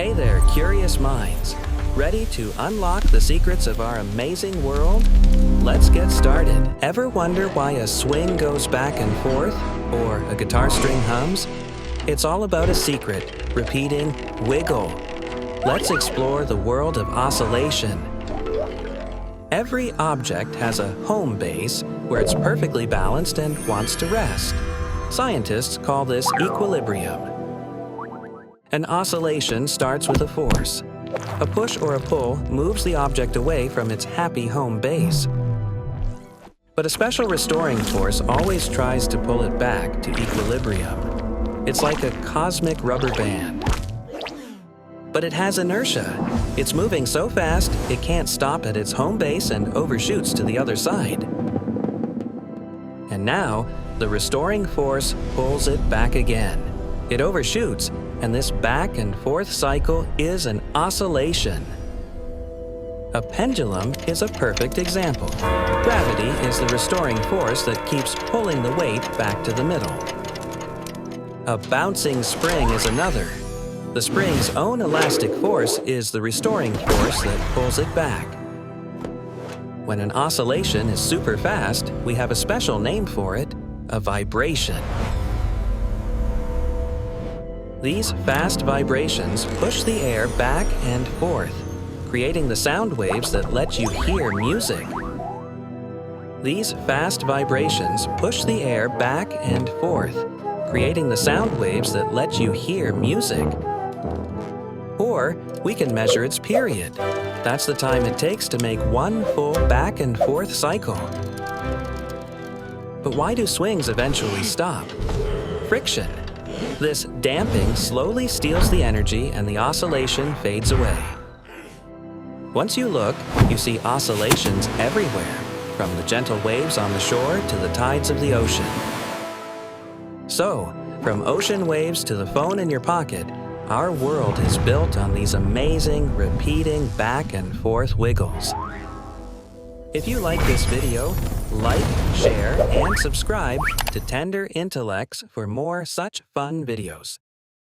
Hey there, curious minds. Ready to unlock the secrets of our amazing world? Let's get started. Ever wonder why a swing goes back and forth, or a guitar string hums? It's all about a secret, repeating wiggle. Let's explore the world of oscillation. Every object has a home base where it's perfectly balanced and wants to rest. Scientists call this equilibrium. An oscillation starts with a force. A push or a pull moves the object away from its happy home base. But a special restoring force always tries to pull it back to equilibrium. It's like a cosmic rubber band. But it has inertia. It's moving so fast, it can't stop at its home base and overshoots to the other side. And now, the restoring force pulls it back again. It overshoots, and this back and forth cycle is an oscillation. A pendulum is a perfect example. Gravity is the restoring force that keeps pulling the weight back to the middle. A bouncing spring is another. The spring's own elastic force is the restoring force that pulls it back. When an oscillation is super fast, we have a special name for it, a vibration. These fast vibrations push the air back and forth, creating the sound waves that let you hear music. These fast vibrations push the air back and forth, creating the sound waves that let you hear music. Or we can measure its period. That's the time it takes to make one full back and forth cycle. But why do swings eventually stop? Friction. This damping slowly steals the energy and the oscillation fades away. Once you look, you see oscillations everywhere, from the gentle waves on the shore to the tides of the ocean. So, from ocean waves to the phone in your pocket, our world is built on these amazing, repeating back and forth wiggles. If you like this video, like, share, and subscribe to Tender Intellects for more such fun videos.